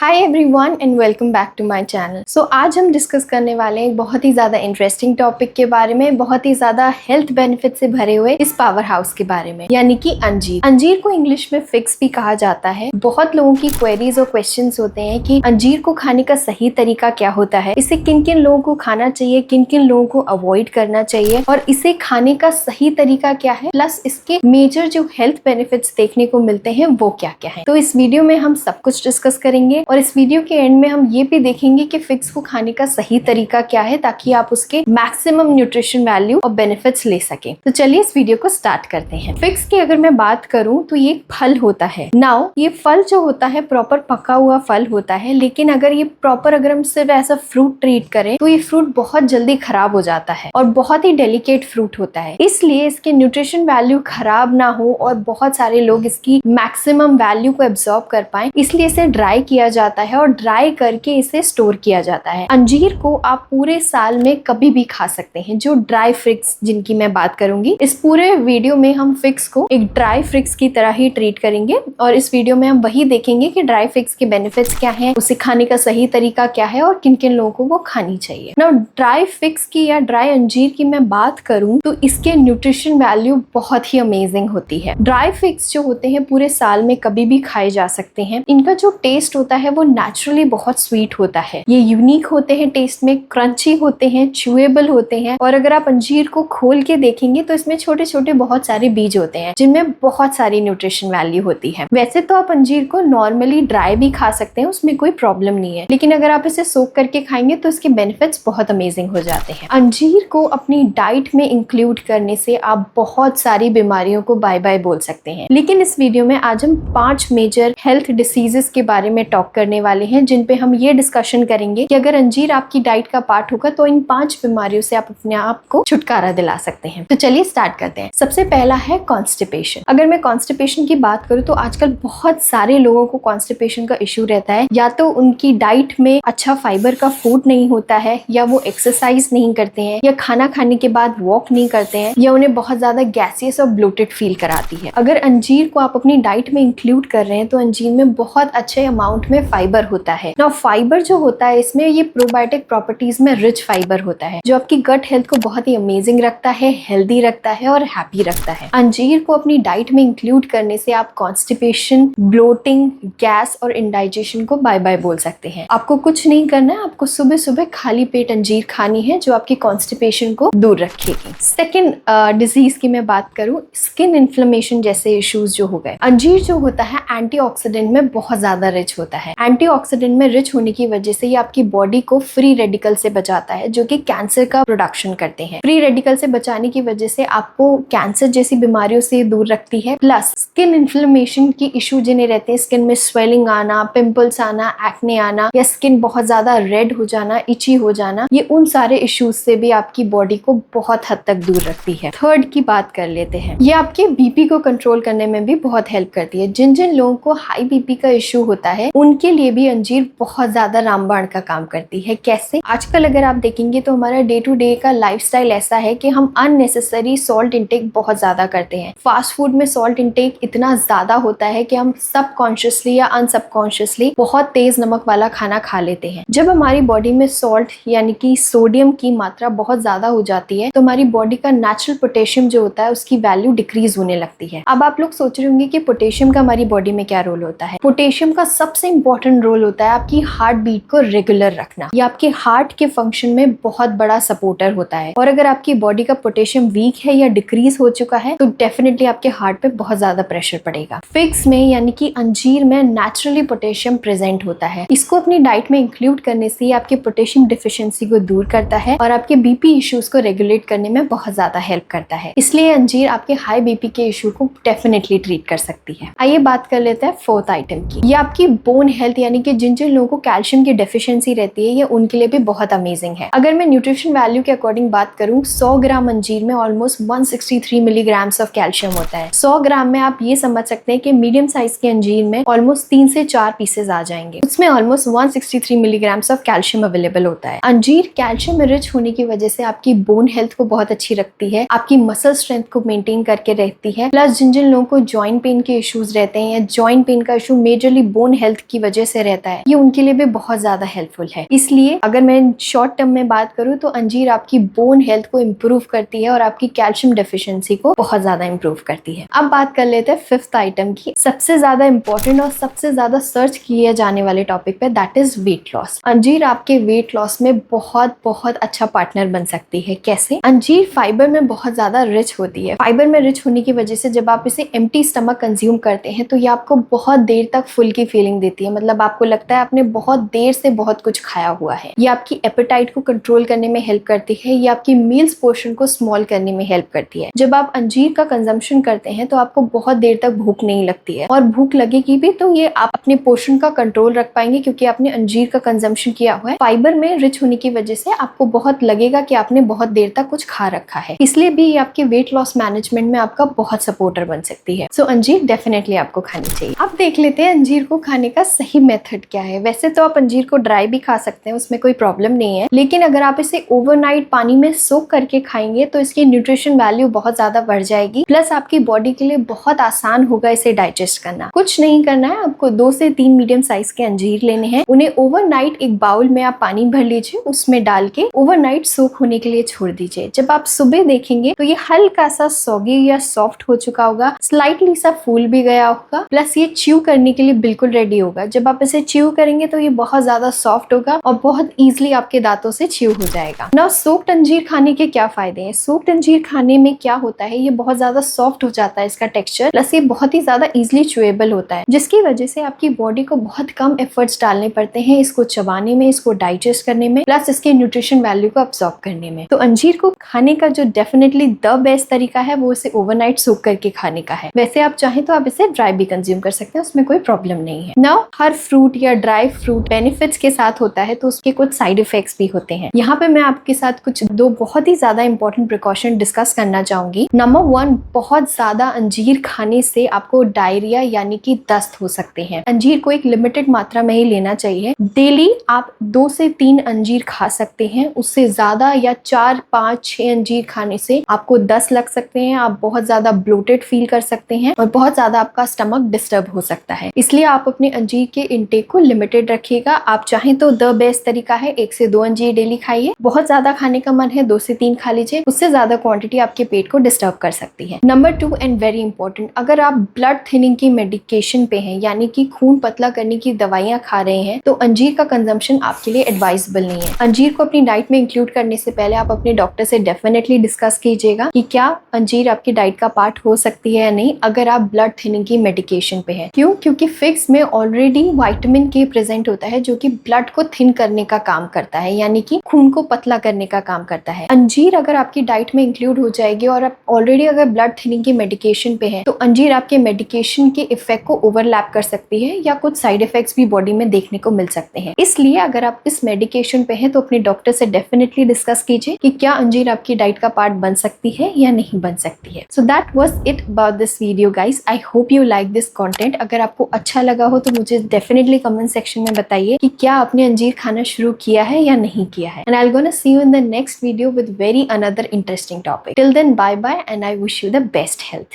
Hi everyone and welcome back to my channel. So आज हम discuss करने वाले हैं एक बहुत ही ज़्यादा इंटरेस्टिंग टॉपिक के बारे में, बहुत ही ज़्यादा हेल्थ बेनिफिट से भरे हुए इस पावर हाउस के बारे में, यानी कि अंजीर। अंजीर को इंग्लिश में फिग्स भी कहा जाता है। बहुत लोगों की क्वेरीज और क्वेश्चंस होते हैं कि अंजीर को खाने का सही तरीका क्या होता है, इसे किन किन लोगों को खाना चाहिए, किन किन लोगों को अवॉइड करना चाहिए और इसे खाने का सही तरीका क्या है, प्लस इसके मेजर जो हेल्थ बेनिफिट्स देखने को मिलते हैं वो क्या क्या है। तो इस वीडियो में हम सब कुछ डिस्कस करेंगे और इस वीडियो के एंड में हम ये भी देखेंगे कि फिग्स को खाने का सही तरीका क्या है ताकि आप उसके मैक्सिमम न्यूट्रिशन वैल्यू और बेनिफिट्स ले सकें। तो चलिए इस वीडियो को स्टार्ट करते हैं। फिग्स की अगर मैं बात करूं तो ये फल होता है। नाउ ये फल जो होता है प्रॉपर पका हुआ फल होता है, लेकिन अगर हम सिर्फ ऐसा फ्रूट ट्रीट करें तो ये फ्रूट बहुत जल्दी खराब हो जाता है और बहुत ही डेलिकेट फ्रूट होता है। इसलिए इसके न्यूट्रिशन वैल्यू खराब ना हो और बहुत सारे लोग इसकी मैक्सिमम वैल्यू को एब्जॉर्ब कर पाए, इसलिए इसे ड्राई किया जाता है और ड्राई करके इसे स्टोर किया जाता है। अंजीर को आप पूरे साल में कभी भी खा सकते हैं। जो ड्राई फिग्स जिनकी मैं बात करूंगी, इस पूरे वीडियो में हम फिग्स को एक ड्राई फिग्स की तरह ही ट्रीट करेंगे और इस वीडियो में हम वही देखेंगे कि ड्राई फिग्स के बेनिफिट्स क्या हैं, उसे खाने का सही तरीका क्या है और किन किन लोगों को वो खानी चाहिए। ना ड्राई फिग्स की या ड्राई अंजीर की मैं बात करूं तो इसके न्यूट्रिशन वैल्यू बहुत ही अमेजिंग होती है। ड्राई फिग्स जो होते हैं पूरे साल में कभी भी खाए जा सकते हैं। इनका जो टेस्ट होता है वो नेचुरली बहुत स्वीट होता है। ये यूनिक होते हैं टेस्ट में, क्रंची होते हैं, च्यूएबल होते हैं और अगर आप अंजीर को खोल के देखेंगे तो इसमें छोटे छोटे बहुत सारे बीज होते हैं जिनमें बहुत सारी न्यूट्रिशन वैल्यू होती है। वैसे तो आप अंजीर को नॉर्मली ड्राई भी खा सकते हैं, उसमें कोई प्रॉब्लम नहीं है, लेकिन अगर आप इसे सोक करके खाएंगे तो इसके बेनिफिट्स बहुत अमेजिंग हो जाते हैं। अंजीर को अपनी डाइट में इंक्लूड करने से आप बहुत सारी बीमारियों को बाय बाय बोल सकते हैं। लेकिन इस वीडियो में आज हम 5 मेजर हेल्थ डिसीजेस के बारे में टॉक करने वाले हैं, जिन पे हम ये डिस्कशन करेंगे कि अगर अंजीर आपकी डाइट का पार्ट होगा तो इन 5 बीमारियों से आप अपने आप को छुटकारा दिला सकते हैं। तो चलिए स्टार्ट करते हैं। सबसे पहला है कॉन्स्टिपेशन। अगर मैं कॉन्स्टिपेशन की बात करूं तो आजकल बहुत सारे लोगों को कॉन्स्टिपेशन का इश्यू रहता है। या तो उनकी डाइट में अच्छा फाइबर का फूड नहीं होता है, या वो एक्सरसाइज नहीं करते हैं, या खाना खाने के बाद वॉक नहीं करते हैं, या उन्हें बहुत ज्यादा गैसियस और ब्लोटेड फील कराती है। अगर अंजीर को आप अपनी डाइट में इंक्लूड कर रहे हैं तो अंजीर में बहुत अच्छे अमाउंट में फाइबर होता है। ना फाइबर जो होता है इसमें ये प्रोबायोटिक प्रॉपर्टीज में रिच फाइबर होता है जो आपकी गट हेल्थ को बहुत ही अमेजिंग रखता है, हेल्दी रखता है और हैप्पी रखता है। अंजीर को अपनी डाइट में इंक्लूड करने से आप कॉन्स्टिपेशन, ब्लोटिंग, गैस और इंडाइजेशन को बाय बाय बोल सकते हैं। आपको कुछ नहीं करना है, आपको सुबह सुबह खाली पेट अंजीर खानी है जो आपकी कॉन्स्टिपेशन को दूर रखेगी। सेकेंड डिजीज की मैं बात करूं, स्किन इन्फ्लेमेशन जैसे इश्यूज जो हो गए। अंजीर जो होता है एंटीऑक्सीडेंट में बहुत ज्यादा रिच होता है। एंटीऑक्सीडेंट में रिच होने की वजह से ये आपकी बॉडी को फ्री रेडिकल से बचाता है जो कि कैंसर का प्रोडक्शन करते हैं। फ्री रेडिकल से बचाने की वजह से आपको कैंसर जैसी बीमारियों से दूर रखती है। प्लस स्किन इन्फ्लेमेशन की इशू जिन्हें रहते हैं, स्किन में स्वेलिंग आना, पिंपल्स आना, एक्ने आना या स्किन बहुत ज्यादा रेड हो जाना, इची हो जाना, ये उन सारे इश्यूज से भी आपकी बॉडी को बहुत हद तक दूर रखती है। थर्ड की बात कर लेते हैं। ये आपके बीपी को कंट्रोल करने में भी बहुत हेल्प करती है। जिन जिन लोगों को हाई बीपी का इशू होता है उनके लिए भी अंजीर बहुत ज्यादा रामबाण का काम करती है। कैसे? आजकल अगर आप देखेंगे तो हमारा डे टू डे का लाइफस्टाइल ऐसा है कि हम अननेसेसरी सॉल्ट इंटेक बहुत ज्यादा करते हैं। फास्ट फूड में सॉल्ट इंटेक इतना ज्यादा होता है कि हम सबकॉन्शियसली या अनसबकॉन्शियसली बहुत तेज नमक वाला खाना खा लेते हैं। जब हमारी बॉडी में सॉल्ट यानी कि सोडियम की मात्रा बहुत ज्यादा हो जाती है तो हमारी बॉडी का नेचुरल पोटेशियम जो होता है उसकी वैल्यू डिक्रीज होने लगती है। अब आप लोग सोच रहे होंगे कि पोटेशियम का हमारी बॉडी में क्या रोल होता है। पोटेशियम का सबसे इंपॉर्टेंट रोल होता है आपकी हार्ट बीट को रेगुलर रखना। ये आपके हार्ट के फंक्शन में बहुत बड़ा सपोर्टर होता है और अगर आपकी बॉडी का पोटेशियम वीक है या डिक्रीज हो चुका है तो डेफिनेटली आपके हार्ट पे बहुत ज्यादा प्रेशर पड़ेगा। फिग्स में यानी कि अंजीर में नेचुरली पोटेशियम प्रेजेंट होता है। इसको अपनी डाइट में इंक्लूड करने से आपके पोटेशियम डिफिशियंसी को दूर करता है और आपके बीपी इश्यूज को रेगुलेट करने में बहुत ज्यादा हेल्प करता है। इसलिए अंजीर आपके हाई बीपी के इशू को डेफिनेटली ट्रीट कर सकती है। आइए बात कर लेते हैं फोर्थ आइटम की। ये आपकी बोन हेल्थ यानी कि जिन जिन लोगों को कैल्शियम की डेफिशिएंसी रहती है ये उनके लिए भी बहुत अमेजिंग है। अगर मैं न्यूट्रिशन वैल्यू के अकॉर्डिंग बात करूं, 100 ग्राम अंजीर में ऑलमोस्ट 163 मिलीग्राम्स ऑफ कैल्शियम होता है। 100 ग्राम में आप ये समझ सकते हैं कि मीडियम साइज के अंजीर में ऑलमोस्ट 3 से 4 पीसेज आ जाएंगे। उसमें almost 163 milligrams of calcium available होता है। अंजीर कैल्शियम में रिच होने की वजह से आपकी बोन हेल्थ को बहुत अच्छी रखती है, आपकी मसल स्ट्रेंथ को मेंटेन करके रहती है। प्लस जिन जिन लोगों को जॉइंट पेन के इश्यूज रहते हैं या जॉइंट पेन का इशू मेजरली बोन हेल्थ की वजह वजह से रहता है, ये उनके लिए भी बहुत ज्यादा हेल्पफुल है। इसलिए अगर मैं शॉर्ट टर्म में बात करूँ तो अंजीर आपकी बोन हेल्थ को इम्प्रूव करती है और आपकी कैल्शियम डेफिशिएंसी को बहुत ज्यादा इम्प्रूव करती है। अब बात कर लेते हैं फिफ्थ आइटम की, सबसे ज्यादा इंपॉर्टेंट और सबसे ज्यादा सर्च किए जाने वाले टॉपिक पे, दैट इज वेट लॉस। अंजीर आपके वेट लॉस में बहुत बहुत अच्छा पार्टनर बन सकती है। कैसे? अंजीर फाइबर में बहुत ज्यादा रिच होती है। फाइबर में रिच होने की वजह से जब आप इसे एम्प्टी स्टमक कंज्यूम करते हैं तो ये आपको बहुत देर तक फुल की फीलिंग देती है। मतलब आपको लगता है आपने बहुत देर से बहुत कुछ खाया हुआ है। ये आपकी एपेटाइट को कंट्रोल करने में हेल्प करती है। ये आपकी मील्स पोर्शन को स्मॉल करने में हेल्प करती है। जब आप अंजीर का कंजम्पशन करते हैं तो आपको बहुत देर तक भूख नहीं लगती है, और भूख लगेगी भी तो ये आप अपने पोर्शन का कंट्रोल रख पाएंगे क्योंकि आपने अंजीर का कंजम्पशन किया हुआ है। फाइबर में रिच होने की वजह से आपको बहुत लगेगा कि आपने बहुत देर तक कुछ खा रखा है, इसलिए भी ये आपके वेट लॉस मैनेजमेंट में आपका बहुत सपोर्टर बन सकती है। सो अंजीर डेफिनेटली आपको खानी चाहिए। अब देख लेते हैं अंजीर को खाने का सही मेथड क्या है। वैसे तो आप अंजीर को ड्राई भी खा सकते हैं, उसमें कोई प्रॉब्लम नहीं है, लेकिन अगर आप इसे ओवरनाइट पानी में सोक करके खाएंगे तो इसकी न्यूट्रिशन वैल्यू बहुत ज्यादा बढ़ जाएगी, प्लस आपकी बॉडी के लिए बहुत आसान होगा इसे डाइजेस्ट करना। कुछ नहीं करना है, आपको 2 से 3 मीडियम साइज के अंजीर लेने हैं। उन्हें ओवरनाइट एक बाउल में आप पानी भर लीजिए, उसमें डाल के ओवरनाइट सोक होने के लिए छोड़ दीजिए। जब आप सुबह देखेंगे तो ये हल्का सा सॉगी या सॉफ्ट हो चुका होगा, स्लाइटली सा फूल भी गया होगा, प्लस ये च्यू करने के लिए बिल्कुल रेडी होगा। जब आप इसे च्यू करेंगे तो ये बहुत ज्यादा सॉफ्ट होगा और बहुत इजीली आपके दांतों से च्यू हो जाएगा। नाउ सोक्ड अंजीर खाने के क्या फायदे हैं? सोक्ड अंजीर खाने में क्या होता है, ये बहुत ज्यादा सॉफ्ट हो जाता है इसका टेक्सचर, प्लस ये बहुत ही ज्यादा इजीली च्यूएबल होता है, जिसकी वजह से आपकी बॉडी को बहुत कम एफर्ट्स डालने पड़ते हैं इसको चबाने में, इसको डाइजेस्ट करने में, प्लस इसके न्यूट्रिशन वैल्यू को अब्सॉर्ब करने में। तो अंजीर को खाने का जो डेफिनेटली द बेस्ट तरीका है वो इसे ओवरनाइट सोक करके खाने का है। वैसे आप चाहें तो आप इसे ड्राई भी कंज्यूम कर सकते हैं, उसमें कोई प्रॉब्लम नहीं है। नाउ हर फ्रूट या ड्राई फ्रूट बेनिफिट्स के साथ होता है तो उसके कुछ साइड इफेक्ट्स भी होते हैं। यहाँ पे मैं आपके साथ कुछ 2 बहुत ही ज्यादा इंपॉर्टेंट प्रिकॉशन डिस्कस करना चाहूंगी। नंबर 1, बहुत ज्यादा अंजीर खाने से आपको डायरिया यानी कि दस्त हो सकते हैं। अंजीर को एक लिमिटेड मात्रा में ही लेना चाहिए। डेली आप 2 से 3 अंजीर खा सकते हैं, उससे ज्यादा या 4, 5, 6 अंजीर खाने से आपको दस्त लग सकते हैं, आप बहुत ज्यादा ब्लोटेड फील कर सकते हैं और बहुत ज्यादा आपका स्टमक डिस्टर्ब हो सकता है। इसलिए आप अपने अंजीर के इंटेक को लिमिटेड रखिएगा। आप चाहें तो द बेस्ट तरीका है 1 से 2 अंजीर डेली खाइए। बहुत ज्यादा खाने का मन है 2 से 3 खा लीजिए, उससे ज्यादा क्वांटिटी आपके पेट को डिस्टर्ब कर सकती है। नंबर 2 एंड वेरी इंपॉर्टेंट, अगर आप ब्लड थिनिंग की मेडिकेशन पे हैं यानी कि खून पतला करने की दवाइयां खा रहे हैं तो अंजीर का कंजम्पशन आपके लिए एडवाइजेबल नहीं है। अंजीर को अपनी डाइट में इंक्लूड करने से पहले आप अपने डॉक्टर से डेफिनेटली डिस्कस कीजिएगा कि क्या अंजीर आपकी डाइट का पार्ट हो सकती है या नहीं, अगर आप ब्लड थिनिंग की मेडिकेशन पे हैं। क्यों? क्योंकि फिग्स में ऑलरेडी विटामिन के प्रेजेंट होता है जो कि ब्लड को थिन करने का काम करता है, यानी कि खून को पतला करने का काम करता है। अंजीर अगर आपकी डाइट में इंक्लूड हो जाएगी और आप ऑलरेडी अगर ब्लड थिनिंग की मेडिकेशन पे हैं तो अंजीर आपके मेडिकेशन के इफेक्ट को ओवरलैप कर सकती है या कुछ साइड इफेक्ट्स भी बॉडी में देखने को मिल सकते हैं। इसलिए अगर आप इस मेडिकेशन पे हैं तो अपने डॉक्टर से डेफिनेटली डिस्कस कीजिए कि क्या अंजीर आपकी डाइट का पार्ट बन सकती है या नहीं बन सकती है। So that was it about this video guys. I hope you like this content. अगर आपको अच्छा लगा हो तो मुझे डेफिनेटली कमेंट सेक्शन में बताइए कि क्या आपने अंजीर खाना शुरू किया है या नहीं किया है। And I will gonna see you in the next video with very another interesting topic. Till then bye bye and I wish you the best health.